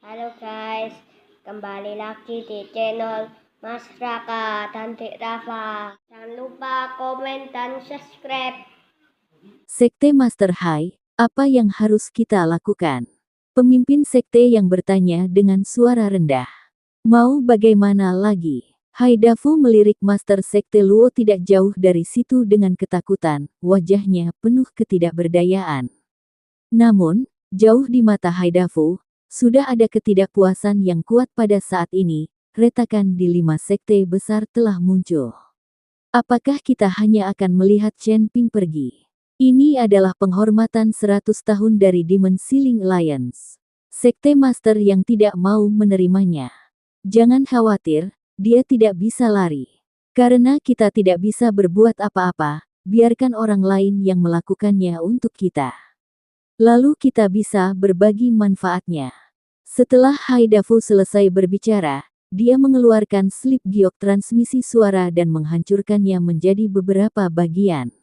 Halo guys, kembali lagi di channel Mas Raka dan Dek Rafa. Jangan lupa komen dan subscribe. Sekte Master Hai, apa yang harus kita lakukan? Pemimpin sekte yang bertanya dengan suara rendah. Mau bagaimana lagi? Haidafu melirik Master Sekte Luo tidak jauh dari situ dengan ketakutan, wajahnya penuh ketidakberdayaan. Namun, jauh di mata Haidafu, sudah ada ketidakpuasan yang kuat pada saat ini, retakan di 5 sekte besar telah muncul. Apakah kita hanya akan melihat Chen Ping pergi? Ini adalah penghormatan 100 tahun dari Demon Ceiling Alliance. Sekte Master yang tidak mau menerimanya. Jangan khawatir, dia tidak bisa lari. Karena kita tidak bisa berbuat apa-apa, biarkan orang lain yang melakukannya untuk kita. Lalu kita bisa berbagi manfaatnya. Setelah Haidafu selesai berbicara, dia mengeluarkan slip giok transmisi suara dan menghancurkannya menjadi beberapa bagian.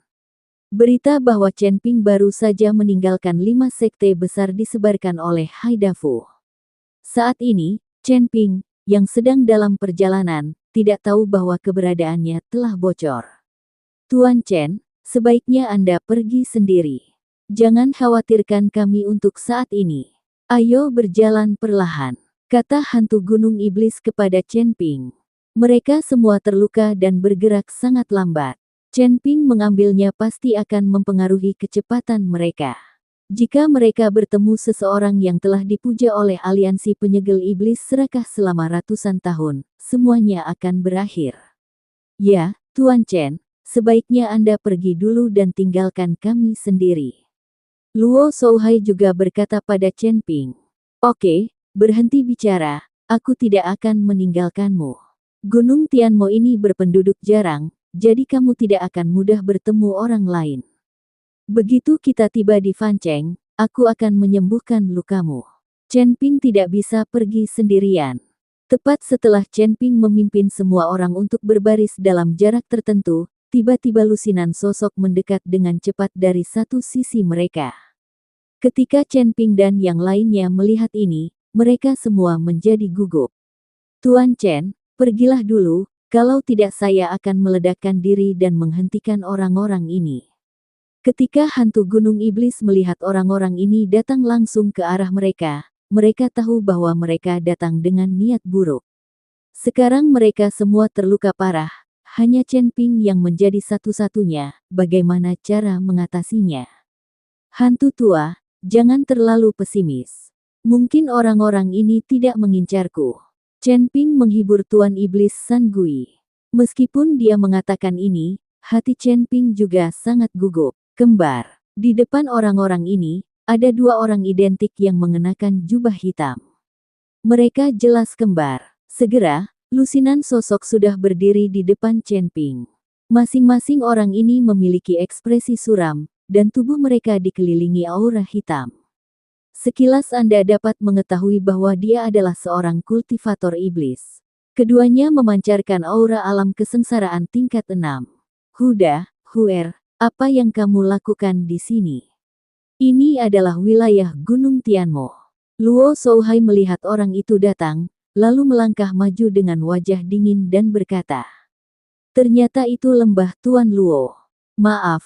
Berita bahwa Chen Ping baru saja meninggalkan 5 sekte besar disebarkan oleh Haidafu. Saat ini, Chen Ping, yang sedang dalam perjalanan, tidak tahu bahwa keberadaannya telah bocor. Tuan Chen, sebaiknya Anda pergi sendiri. Jangan khawatirkan kami untuk saat ini. Ayo berjalan perlahan, kata hantu gunung iblis kepada Chen Ping. Mereka semua terluka dan bergerak sangat lambat. Chen Ping mengambilnya pasti akan mempengaruhi kecepatan mereka. Jika mereka bertemu seseorang yang telah dipuja oleh aliansi penyegel iblis serakah selama ratusan tahun, semuanya akan berakhir. Ya, Tuan Chen, sebaiknya Anda pergi dulu dan tinggalkan kami sendiri. Luo Shouhai juga berkata pada Chen Ping. Oke, berhenti bicara, aku tidak akan meninggalkanmu. Gunung Tianmo ini berpenduduk jarang, jadi kamu tidak akan mudah bertemu orang lain. Begitu kita tiba di Fancheng, aku akan menyembuhkan lukamu. Chen Ping tidak bisa pergi sendirian. Tepat setelah Chen Ping memimpin semua orang untuk berbaris dalam jarak tertentu, tiba-tiba lusinan sosok mendekat dengan cepat dari satu sisi mereka. Ketika Chen Ping dan yang lainnya melihat ini, mereka semua menjadi gugup. Tuan Chen, pergilah dulu, kalau tidak saya akan meledakkan diri dan menghentikan orang-orang ini. Ketika hantu gunung iblis melihat orang-orang ini datang langsung ke arah mereka, mereka tahu bahwa mereka datang dengan niat buruk. Sekarang mereka semua terluka parah, hanya Chen Ping yang menjadi satu-satunya, bagaimana cara mengatasinya. Hantu tua, jangan terlalu pesimis. Mungkin orang-orang ini tidak mengincarku. Chen Ping menghibur Tuan Iblis San Gui. Meskipun dia mengatakan ini, hati Chen Ping juga sangat gugup. Kembar. Di depan orang-orang ini, ada 2 orang identik yang mengenakan jubah hitam. Mereka jelas kembar. Segera, lusinan sosok sudah berdiri di depan Chen Ping. Masing-masing orang ini memiliki ekspresi suram, dan tubuh mereka dikelilingi aura hitam. Sekilas Anda dapat mengetahui bahwa dia adalah seorang kultivator iblis. Keduanya memancarkan aura alam kesengsaraan tingkat 6. Huda, Huer, apa yang kamu lakukan di sini? Ini adalah wilayah Gunung Tianmo. Luo Shouhai melihat orang itu datang, lalu melangkah maju dengan wajah dingin dan berkata. Ternyata itu lembah Tuan Luo. Maaf,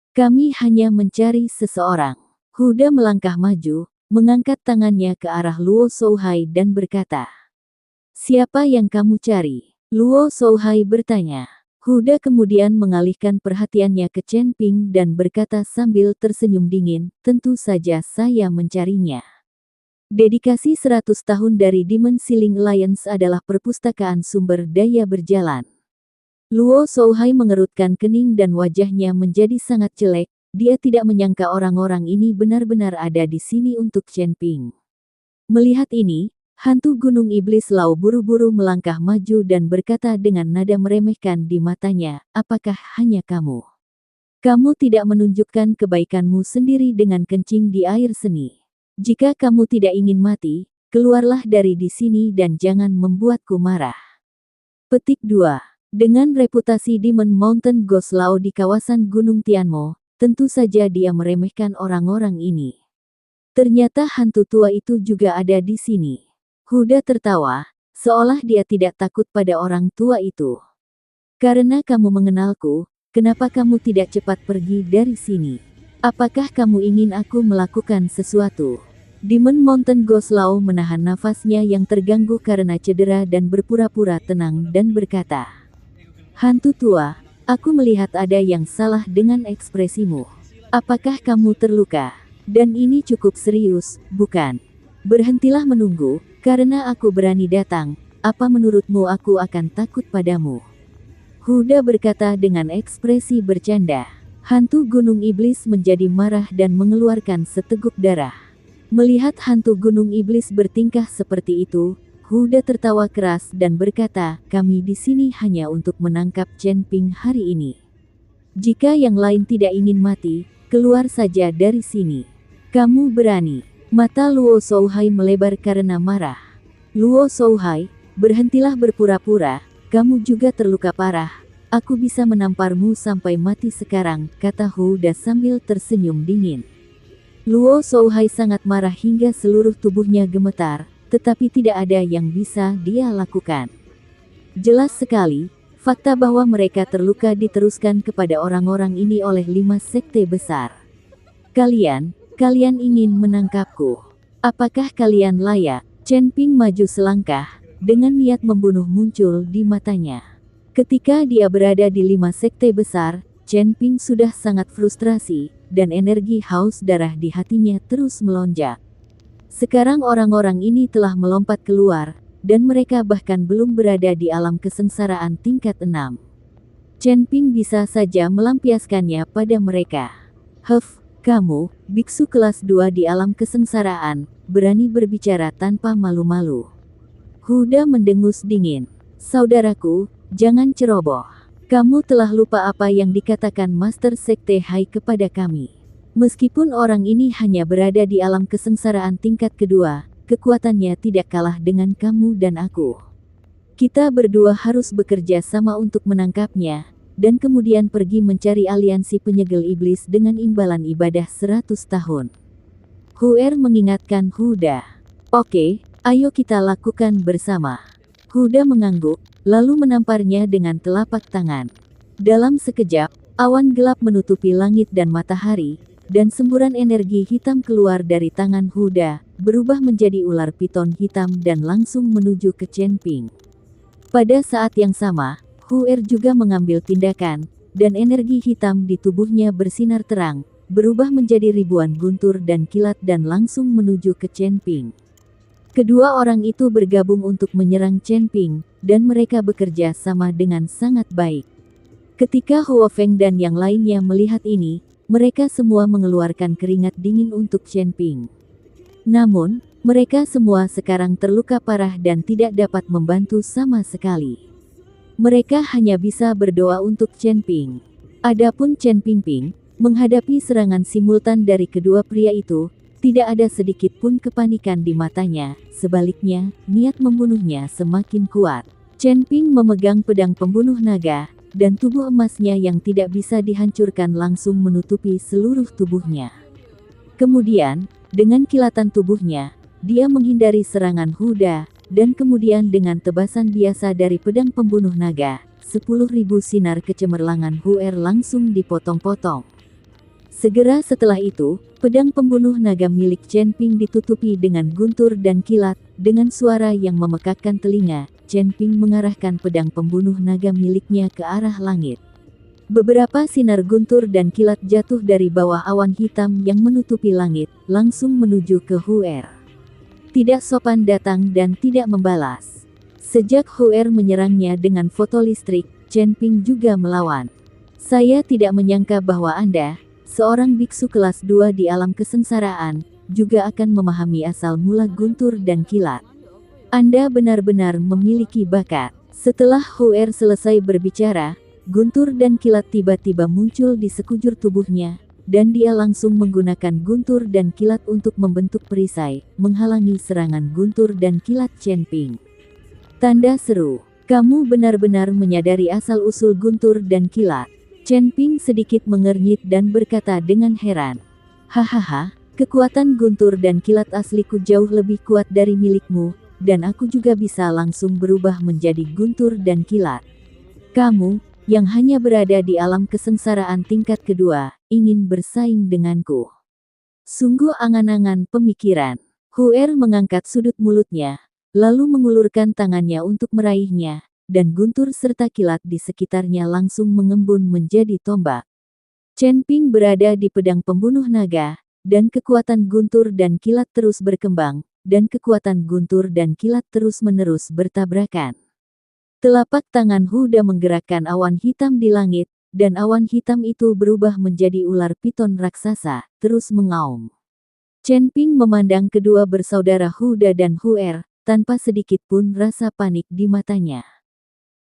kami hanya mencari seseorang. Huda melangkah maju, mengangkat tangannya ke arah Luo Shouhai dan berkata. Siapa yang kamu cari? Luo Shouhai bertanya. Huda kemudian mengalihkan perhatiannya ke Chen Ping dan berkata sambil tersenyum dingin, tentu saja saya mencarinya. Dedikasi 100 tahun dari Demon Ceiling Alliance adalah perpustakaan sumber daya berjalan. Luo Shouhai mengerutkan kening dan wajahnya menjadi sangat jelek. Dia tidak menyangka orang-orang ini benar-benar ada di sini untuk Chen Ping. Melihat ini, hantu gunung iblis Lao buru-buru melangkah maju dan berkata dengan nada meremehkan di matanya, apakah hanya kamu? Kamu tidak menunjukkan kebaikanmu sendiri dengan kencing di air seni. Jika kamu tidak ingin mati, keluarlah dari di sini dan jangan membuatku marah. Petik 2. Dengan reputasi Demon Mountain Ghost Lao di kawasan Gunung Tianmo, tentu saja dia meremehkan orang-orang ini. Ternyata hantu tua itu juga ada di sini. Huda tertawa, seolah dia tidak takut pada orang tua itu. Karena kamu mengenalku, kenapa kamu tidak cepat pergi dari sini? Apakah kamu ingin aku melakukan sesuatu? Demon Mountain Goslow menahan nafasnya yang terganggu karena cedera dan berpura-pura tenang dan berkata, "Hantu tua, aku melihat ada yang salah dengan ekspresimu. Apakah kamu terluka? Dan ini cukup serius, bukan? Berhentilah menunggu, karena aku berani datang. Apa menurutmu aku akan takut padamu?" Huda berkata dengan ekspresi bercanda. Hantu Gunung Iblis menjadi marah dan mengeluarkan seteguk darah. Melihat hantu Gunung Iblis bertingkah seperti itu, Huda tertawa keras dan berkata, "Kami di sini hanya untuk menangkap Chen Ping hari ini. Jika yang lain tidak ingin mati, keluar saja dari sini. Kamu berani." Mata Luo Shouhai melebar karena marah. "Luo Shouhai, berhentilah berpura-pura, kamu juga terluka parah. Aku bisa menamparmu sampai mati sekarang," kata Huda sambil tersenyum dingin. Luo Shouhai sangat marah hingga seluruh tubuhnya gemetar, tetapi tidak ada yang bisa dia lakukan. Jelas sekali, fakta bahwa mereka terluka diteruskan kepada orang-orang ini oleh 5 sekte besar. Kalian ingin menangkapku. Apakah kalian layak?" Chen Ping maju selangkah, dengan niat membunuh muncul di matanya. Ketika dia berada di 5 sekte besar, Chen Ping sudah sangat frustrasi, dan energi haus darah di hatinya terus melonjak. Sekarang orang-orang ini telah melompat keluar, dan mereka bahkan belum berada di alam kesengsaraan tingkat 6. Chen Ping bisa saja melampiaskannya pada mereka. Kamu, biksu kelas 2 di alam kesengsaraan, berani berbicara tanpa malu-malu." Huda mendengus dingin. "Saudaraku, jangan ceroboh. Kamu telah lupa apa yang dikatakan Master Sekte Hai kepada kami. Meskipun orang ini hanya berada di alam kesengsaraan tingkat kedua, kekuatannya tidak kalah dengan kamu dan aku. Kita berdua harus bekerja sama untuk menangkapnya, dan kemudian pergi mencari aliansi penyegel iblis dengan imbalan ibadah 100 tahun. Huer mengingatkan Huda. "Oke, ayo kita lakukan bersama." Huda mengangguk, lalu menamparnya dengan telapak tangan. Dalam sekejap, awan gelap menutupi langit dan matahari, dan semburan energi hitam keluar dari tangan Huda, berubah menjadi ular piton hitam dan langsung menuju ke Chen Ping. Pada saat yang sama, Huer juga mengambil tindakan, dan energi hitam di tubuhnya bersinar terang, berubah menjadi ribuan guntur dan kilat dan langsung menuju ke Chen Ping. Kedua orang itu bergabung untuk menyerang Chen Ping, dan mereka bekerja sama dengan sangat baik. Ketika Huo Feng dan yang lainnya melihat ini, mereka semua mengeluarkan keringat dingin untuk Chen Ping. Namun, mereka semua sekarang terluka parah dan tidak dapat membantu sama sekali. Mereka hanya bisa berdoa untuk Chen Ping. Adapun Chen Ping, menghadapi serangan simultan dari kedua pria itu, tidak ada sedikit pun kepanikan di matanya, sebaliknya, niat membunuhnya semakin kuat. Chen Ping memegang pedang pembunuh naga, dan tubuh emasnya yang tidak bisa dihancurkan langsung menutupi seluruh tubuhnya. Kemudian, dengan kilatan tubuhnya, dia menghindari serangan Huda, dan kemudian dengan tebasan biasa dari pedang pembunuh naga, 10.000 sinar kecemerlangan Huer langsung dipotong-potong. Segera setelah itu, pedang pembunuh naga milik Chen Ping ditutupi dengan guntur dan kilat. Dengan suara yang memekakkan telinga, Chen Ping mengarahkan pedang pembunuh naga miliknya ke arah langit. Beberapa sinar guntur dan kilat jatuh dari bawah awan hitam yang menutupi langit, langsung menuju ke Huer. Tidak sopan datang dan tidak membalas. Sejak Huer menyerangnya dengan foto listrik, Chen Ping juga melawan. "Saya tidak menyangka bahwa Anda, seorang biksu kelas 2 di alam kesengsaraan, juga akan memahami asal mula guntur dan kilat. Anda benar-benar memiliki bakat." Setelah Huer selesai berbicara, guntur dan kilat tiba-tiba muncul di sekujur tubuhnya, dan dia langsung menggunakan guntur dan kilat untuk membentuk perisai, menghalangi serangan guntur dan kilat Chen Ping. Tanda seru, "Kamu benar-benar menyadari asal-usul guntur dan kilat." Chen Ping sedikit mengernyit dan berkata dengan heran, "Hahaha, Kekuatan guntur dan kilat asliku jauh lebih kuat dari milikmu, dan aku juga bisa langsung berubah menjadi guntur dan kilat. Kamu, yang hanya berada di alam kesengsaraan tingkat kedua, ingin bersaing denganku. Sungguh angan-angan pemikiran. Huer mengangkat sudut mulutnya, lalu mengulurkan tangannya untuk meraihnya, dan guntur serta kilat di sekitarnya langsung mengembun menjadi tombak. Chen Ping berada di pedang pembunuh naga, dan kekuatan guntur dan kilat terus berkembang, dan kekuatan guntur dan kilat terus-menerus bertabrakan. Telapak tangan Huda menggerakkan awan hitam di langit, dan awan hitam itu berubah menjadi ular piton raksasa, terus mengaum. Chen Ping memandang kedua bersaudara Huda dan Huer, tanpa sedikit pun rasa panik di matanya.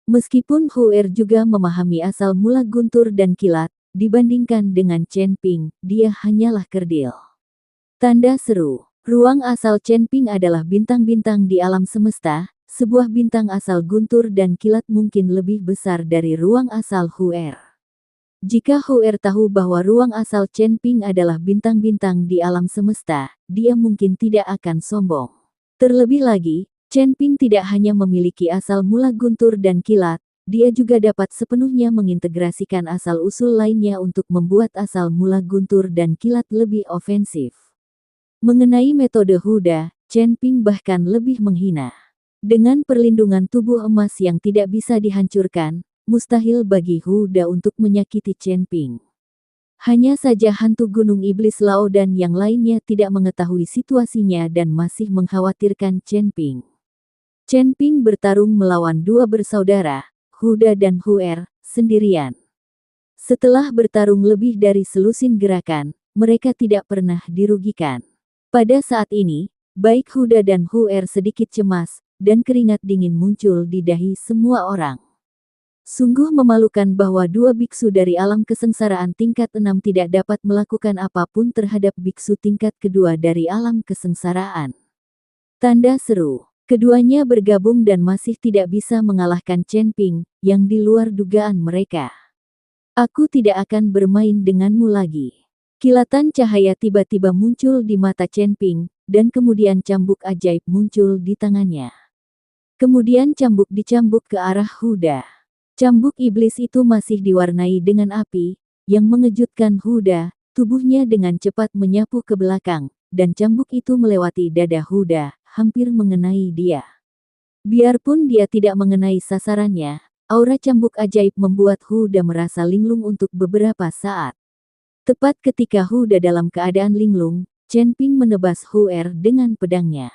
Meskipun Huer juga memahami asal mula guntur dan kilat, dibandingkan dengan Chen Ping, dia hanyalah kerdil. Tanda seru. Ruang asal Chen Ping adalah bintang-bintang di alam semesta, sebuah bintang asal guntur dan kilat mungkin lebih besar dari ruang asal Huer. Jika Huer tahu bahwa ruang asal Chen Ping adalah bintang-bintang di alam semesta, dia mungkin tidak akan sombong. Terlebih lagi, Chen Ping tidak hanya memiliki asal mula guntur dan kilat, dia juga dapat sepenuhnya mengintegrasikan asal-usul lainnya untuk membuat asal mula guntur dan kilat lebih ofensif. Mengenai metode Huda, Chen Ping bahkan lebih menghina. Dengan perlindungan tubuh emas yang tidak bisa dihancurkan, mustahil bagi Huda untuk menyakiti Chen Ping. Hanya saja hantu gunung iblis Lao dan yang lainnya tidak mengetahui situasinya dan masih mengkhawatirkan Chen Ping. Chen Ping bertarung melawan dua bersaudara, Huda dan Huer, sendirian. Setelah bertarung lebih dari selusin gerakan, mereka tidak pernah dirugikan. Pada saat ini, baik Huda dan Huer sedikit cemas, dan keringat dingin muncul di dahi semua orang. Sungguh memalukan bahwa dua biksu dari alam kesengsaraan tingkat 6 tidak dapat melakukan apapun terhadap biksu tingkat kedua dari alam kesengsaraan. Tanda seru. Keduanya bergabung dan masih tidak bisa mengalahkan Chen Ping, yang di luar dugaan mereka. Aku tidak akan bermain denganmu lagi. Kilatan cahaya tiba-tiba muncul di mata Chen Ping, dan kemudian cambuk ajaib muncul di tangannya. Kemudian cambuk dicambuk ke arah Huda. Cambuk iblis itu masih diwarnai dengan api, yang mengejutkan Huda, tubuhnya dengan cepat menyapu ke belakang, dan cambuk itu melewati dada Huda, hampir mengenai dia. Biarpun dia tidak mengenai sasarannya, aura cambuk ajaib membuat Huda merasa linglung untuk beberapa saat. Tepat ketika Huda dalam keadaan linglung, Chen Ping menebas Huer dengan pedangnya.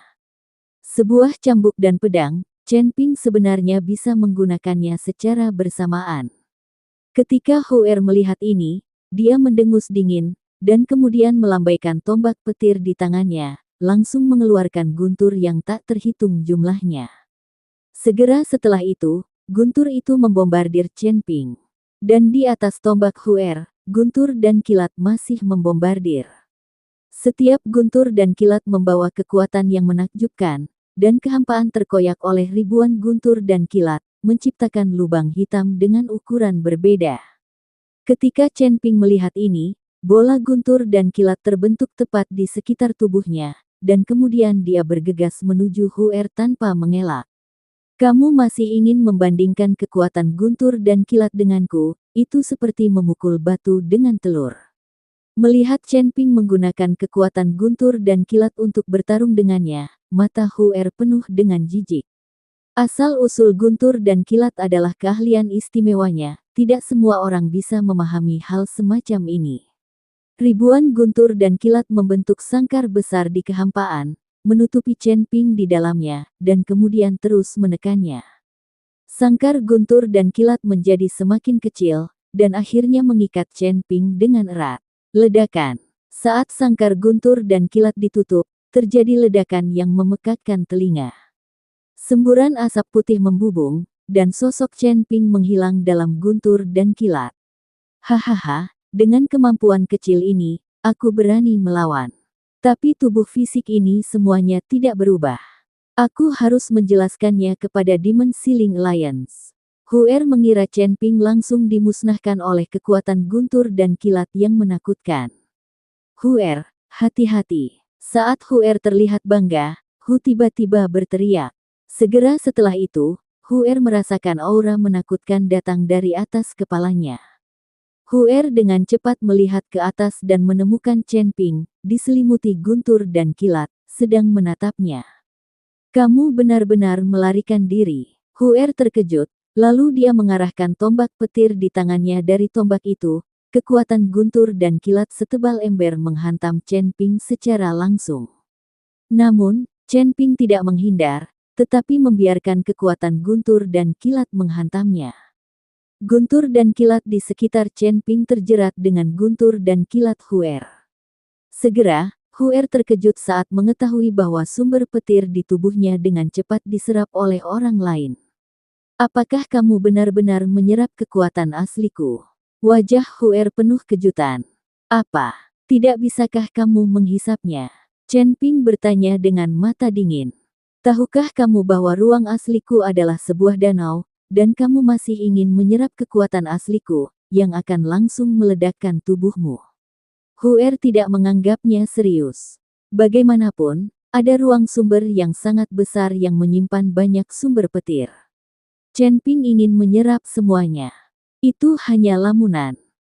Sebuah cambuk dan pedang, Chen Ping sebenarnya bisa menggunakannya secara bersamaan. Ketika Huer melihat ini, dia mendengus dingin, dan kemudian melambaikan tombak petir di tangannya, langsung mengeluarkan guntur yang tak terhitung jumlahnya. Segera setelah itu, guntur itu membombardir Chen Ping. Dan di atas tombak Huer, guntur dan kilat masih membombardir. Setiap guntur dan kilat membawa kekuatan yang menakjubkan, dan kehampaan terkoyak oleh ribuan guntur dan kilat, menciptakan lubang hitam dengan ukuran berbeda. Ketika Chen Ping melihat ini, bola guntur dan kilat terbentuk tepat di sekitar tubuhnya, dan kemudian dia bergegas menuju Huer tanpa mengelak. Kamu masih ingin membandingkan kekuatan guntur dan kilat denganku, itu seperti memukul batu dengan telur. Melihat Chen Ping menggunakan kekuatan guntur dan kilat untuk bertarung dengannya, mata Huer penuh dengan jijik. Asal-usul guntur dan kilat adalah keahlian istimewanya, tidak semua orang bisa memahami hal semacam ini. Ribuan guntur dan kilat membentuk sangkar besar di kehampaan, menutupi Chen Ping di dalamnya, dan kemudian terus menekannya. Sangkar guntur dan kilat menjadi semakin kecil, dan akhirnya mengikat Chen Ping dengan erat. Ledakan. Saat sangkar guntur dan kilat ditutup, terjadi ledakan yang memekakkan telinga. Semburan asap putih membubung, dan sosok Chen Ping menghilang dalam guntur dan kilat. Hahaha. Dengan kemampuan kecil ini, aku berani melawan. Tapi tubuh fisik ini semuanya tidak berubah. Aku harus menjelaskannya kepada Demon Ceiling Alliance. Huer mengira Chen Ping langsung dimusnahkan oleh kekuatan guntur dan kilat yang menakutkan. Huer, Hati-hati. Saat Huer terlihat bangga, Hu tiba-tiba berteriak. Segera setelah itu, Huer merasakan aura menakutkan datang dari atas kepalanya. Huer dengan cepat melihat ke atas dan menemukan Chen Ping, diselimuti guntur dan kilat, sedang menatapnya. Kamu benar-benar melarikan diri. Huer terkejut, lalu dia mengarahkan tombak petir di tangannya. Dari tombak itu, kekuatan guntur dan kilat setebal ember menghantam Chen Ping secara langsung. Namun, Chen Ping tidak menghindar, tetapi membiarkan kekuatan guntur dan kilat menghantamnya. Guntur dan kilat di sekitar Chen Ping terjerat dengan guntur dan kilat Huer. Segera, Huer terkejut saat mengetahui bahwa sumber petir di tubuhnya dengan cepat diserap oleh orang lain. Apakah kamu benar-benar menyerap kekuatan asliku? Wajah Huer penuh kejutan. Apa? Tidak bisakah kamu menghisapnya? Chen Ping bertanya dengan mata dingin. Tahukah kamu bahwa ruang asliku adalah sebuah danau, dan kamu masih ingin menyerap kekuatan asliku, yang akan langsung meledakkan tubuhmu? Huer tidak menganggapnya serius. Bagaimanapun, ada ruang sumber yang sangat besar yang menyimpan banyak sumber petir. Chen Ping ingin menyerap semuanya. Itu hanya lamunan.